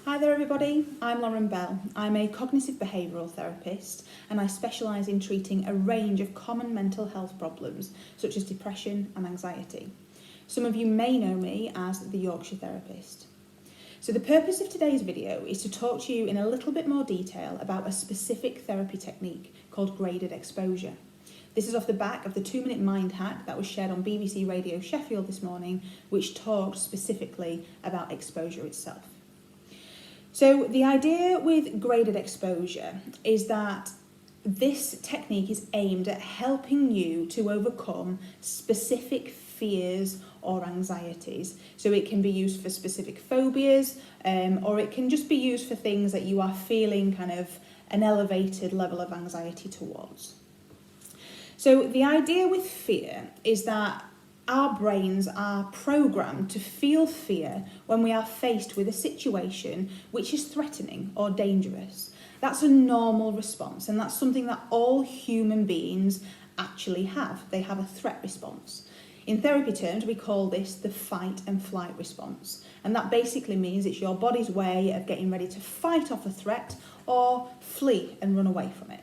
Hi there everybody, I'm Lauren Bell. I'm a cognitive behavioural therapist and I specialise in treating a range of common mental health problems such as depression and anxiety. Some of you may know me as the Yorkshire Therapist. So the purpose of today's video is to talk to you in a little bit more detail about a specific therapy technique called graded exposure. This is off the back of the 2-minute mind hack that was shared on BBC Radio Sheffield this morning, which talked specifically about exposure itself. So the idea with graded exposure is that this technique is aimed at helping you to overcome specific fears or anxieties. So it can be used for specific phobias, or it can just be used for things that you are feeling kind of an elevated level of anxiety towards. So the idea with fear is that our brains are programmed to feel fear when we are faced with a situation which is threatening or dangerous. That's a normal response, and that's something that all human beings actually have. They have a threat response. In therapy terms, we call this the fight and flight response. And that basically means it's your body's way of getting ready to fight off a threat or flee and run away from it.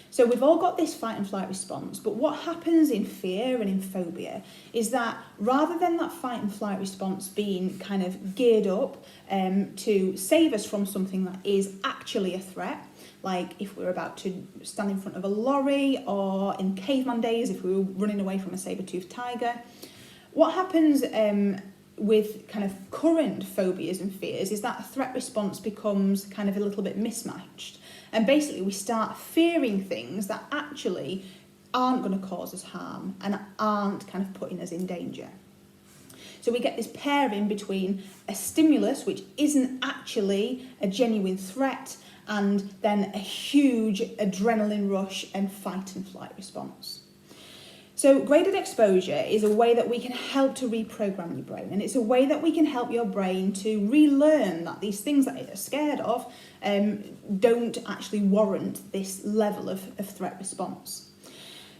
So we've all got this fight and flight response, but what happens in fear and in phobia is that rather than that fight and flight response being kind of geared up to save us from something that is actually a threat, like if we're about to stand in front of a lorry, or in caveman days if we were running away from a saber-toothed tiger, what happens with kind of current phobias and fears is that threat response becomes kind of a little bit mismatched. And basically we start fearing things that actually aren't going to cause us harm and aren't kind of putting us in danger. So we get this pairing between a stimulus which isn't actually a genuine threat and then a huge adrenaline rush and fight and flight response. So graded exposure is a way that we can help to reprogram your brain, and it's a way that we can help your brain to relearn that these things that you're scared of don't actually warrant this level of threat response.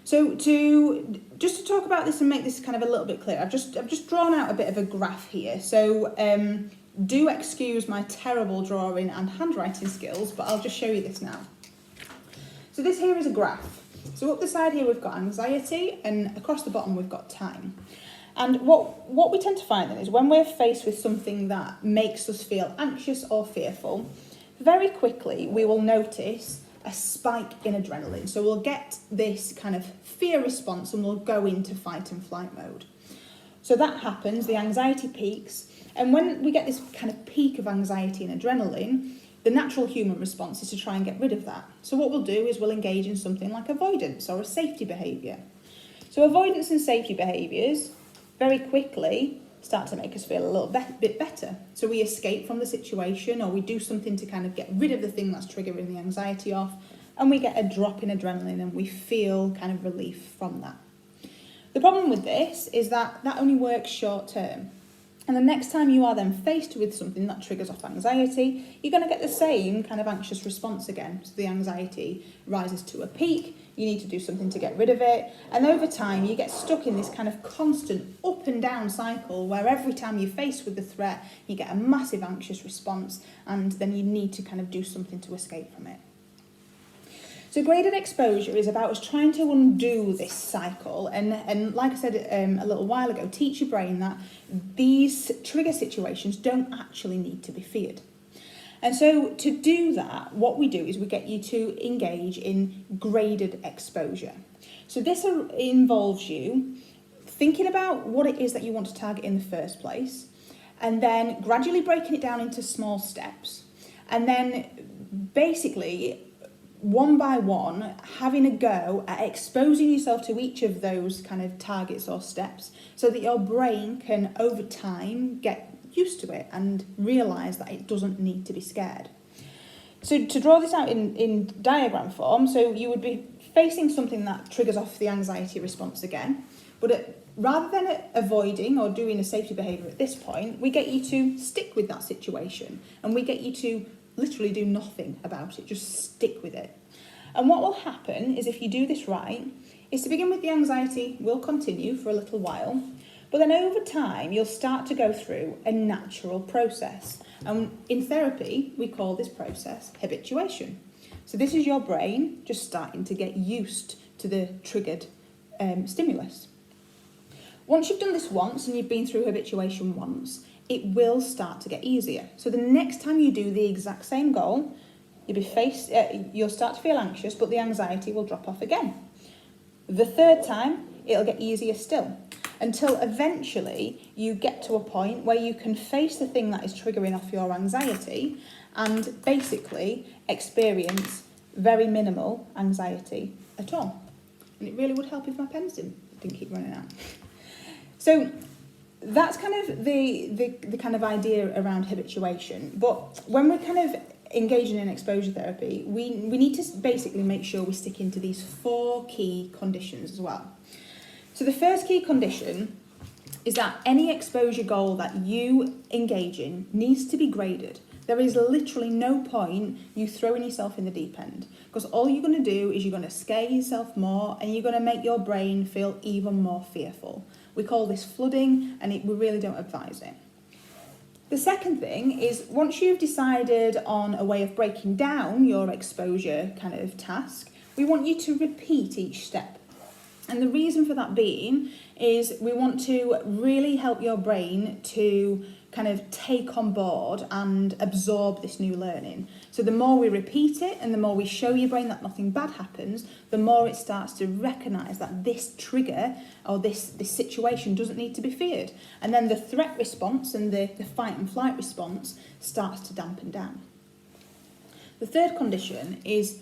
So to talk about this and make this kind of a little bit clear, I've just drawn out a bit of a graph here. So do excuse my terrible drawing and handwriting skills, but I'll just show you this now. So this here is a graph. So up the side here we've got anxiety, and across the bottom we've got time. And what we tend to find then is when we're faced with something that makes us feel anxious or fearful, very quickly we will notice a spike in adrenaline. So we'll get this kind of fear response and we'll go into fight and flight mode. So that happens, the anxiety peaks, and when we get this kind of peak of anxiety and adrenaline, the natural human response is to try and get rid of that. So what we'll do is we'll engage in something like avoidance or a safety behaviour. So avoidance and safety behaviours very quickly start to make us feel a little bit better. So we escape from the situation, or we do something to kind of get rid of the thing that's triggering the anxiety off, and we get a drop in adrenaline and we feel kind of relief from that. The problem with this is that that only works short term. And the next time you are then faced with something that triggers off anxiety, you're going to get the same kind of anxious response again. So the anxiety rises to a peak, you need to do something to get rid of it, and over time you get stuck in this kind of constant up and down cycle where every time you're faced with the threat, you get a massive anxious response, and then you need to kind of do something to escape from it. So graded exposure is about us trying to undo this cycle and like I said a little while ago, teach your brain that these trigger situations don't actually need to be feared. And so to do that, what we do is we get you to engage in graded exposure. So this involves you thinking about what it is that you want to target in the first place, and then gradually breaking it down into small steps, and then basically one by one, having a go at exposing yourself to each of those kind of targets or steps so that your brain can, over time, get used to it and realise that it doesn't need to be scared. So to draw this out in diagram form, so you would be facing something that triggers off the anxiety response again, but rather than avoiding or doing a safety behaviour at this point, we get you to stick with that situation and we get you to literally do nothing about it, just stick with it. And what will happen is, if you do this right, is to begin with, the anxiety will continue for a little while, But then over time, you'll start to go through a natural process. And in therapy, we call this process habituation. So this is your brain just starting to get used to the triggered stimulus. Once you've done this once and you've been through habituation once, it will start to get easier. So the next time you do the exact same goal, you'll start to feel anxious, but the anxiety will drop off again. The third time, it'll get easier still, until eventually you get to a point where you can face the thing that is triggering off your anxiety and basically experience very minimal anxiety at all. And it really would help if my pens didn't keep running out. So that's kind of the kind of idea around habituation. But when we're kind of engaging in exposure therapy, we need to basically make sure we stick into these 4 key conditions as well. So the first key condition is that any exposure goal that you engage in needs to be graded. There is literally no point you throwing yourself in the deep end, because all you're going to do is you're going to scare yourself more and you're going to make your brain feel even more fearful. We call this flooding, and we really don't advise it. The second thing is, once you've decided on a way of breaking down your exposure kind of task, we want you to repeat each step. And the reason for that being is we want to really help your brain to kind of take on board and absorb this new learning. So the more we repeat it and the more we show your brain that nothing bad happens, the more it starts to recognise that this trigger or this situation doesn't need to be feared. And then the threat response and the fight and flight response starts to dampen down. The third condition is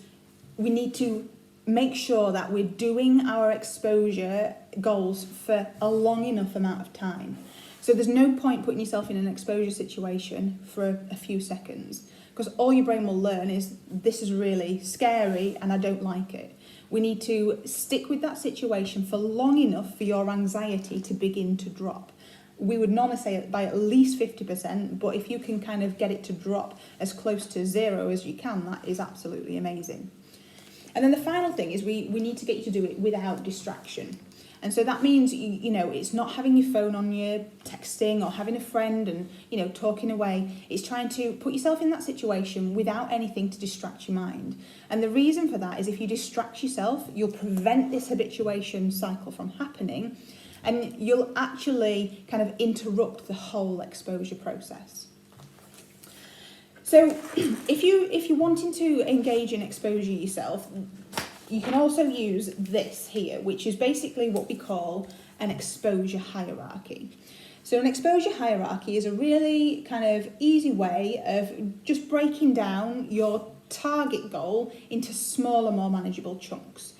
we need to make sure that we're doing our exposure goals for a long enough amount of time. So there's no point putting yourself in an exposure situation for a few seconds, because all your brain will learn is this is really scary and I don't like it. We need to stick with that situation for long enough for your anxiety to begin to drop. We would normally say by at least 50%, but if you can kind of get it to drop as close to 0 as you can, that is absolutely amazing. And then the final thing is we need to get you to do it without distraction. And so that means, you know, it's not having your phone on you, texting, or having a friend and, you know, talking away. It's trying to put yourself in that situation without anything to distract your mind. And the reason for that is if you distract yourself, you'll prevent this habituation cycle from happening, and you'll actually kind of interrupt the whole exposure process. So if you're wanting to engage in exposure yourself, you can also use this here, which is basically what we call an exposure hierarchy. So an exposure hierarchy is a really kind of easy way of just breaking down your target goal into smaller, more manageable chunks.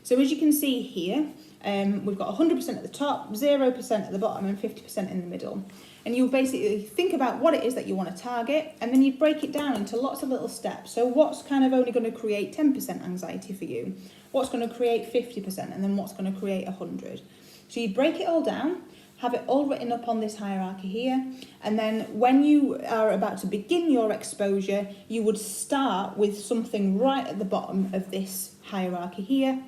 So as you can see here, we've got 100% at the top, 0% at the bottom, and 50% in the middle. And you'll basically think about what it is that you want to target, and then you break it down into lots of little steps. So what's kind of only going to create 10% anxiety for you? What's going to create 50%? And then what's going to create 100? So you break it all down, have it all written up on this hierarchy here, and then when you are about to begin your exposure, you would start with something right at the bottom of this hierarchy here,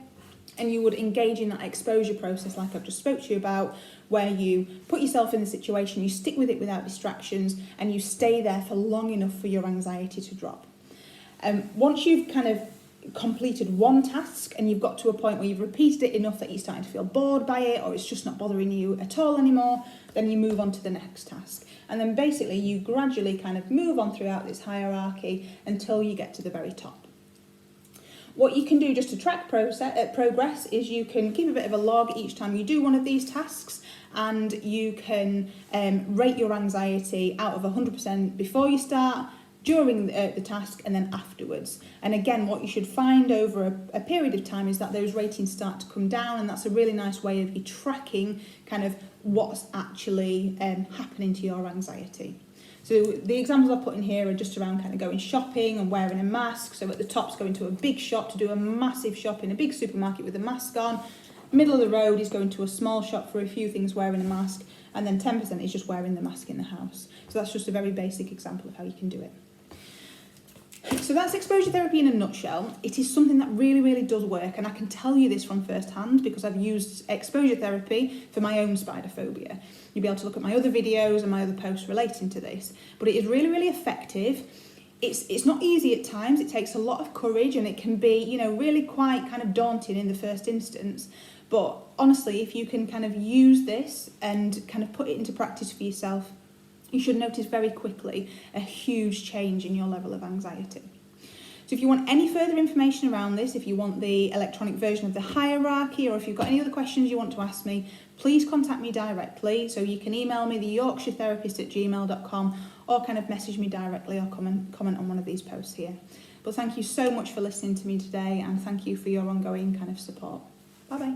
and you would engage in that exposure process like I've just spoke to you about, where you put yourself in the situation, you stick with it without distractions, and you stay there for long enough for your anxiety to drop. Once you've kind of completed one task and you've got to a point where you've repeated it enough that you're starting to feel bored by it, or it's just not bothering you at all anymore, then you move on to the next task. And then basically you gradually kind of move on throughout this hierarchy until you get to the very top. What you can do just to track progress is you can keep a bit of a log each time you do one of these tasks, and you can rate your anxiety out of 100% before you start, during the task, and then afterwards. And again, what you should find over a period of time is that those ratings start to come down, and that's a really nice way of you tracking kind of what's actually happening to your anxiety. So the examples I've put in here are just around kind of going shopping and wearing a mask. So at the top's going to a big shop to do a massive shop in a big supermarket with a mask on. Middle of the road is going to a small shop for a few things wearing a mask. And then 10% is just wearing the mask in the house. So that's just a very basic example of how you can do it. So that's exposure therapy in a nutshell. It is something that really, really does work, and I can tell you this from first hand because I've used exposure therapy for my own spider phobia. You'll be able to look at my other videos and my other posts relating to this. But it is really, really effective. It's not easy at times. It takes a lot of courage, and it can be, really quite kind of daunting in the first instance. But honestly, if you can kind of use this and kind of put it into practice for yourself, you should notice very quickly a huge change in your level of anxiety. So if you want any further information around this, if you want the electronic version of the hierarchy, or if you've got any other questions you want to ask me, please contact me directly. So you can email me, theyorkshiretherapist@gmail.com, or kind of message me directly or comment on one of these posts here. But thank you so much for listening to me today, and thank you for your ongoing kind of support. Bye-bye.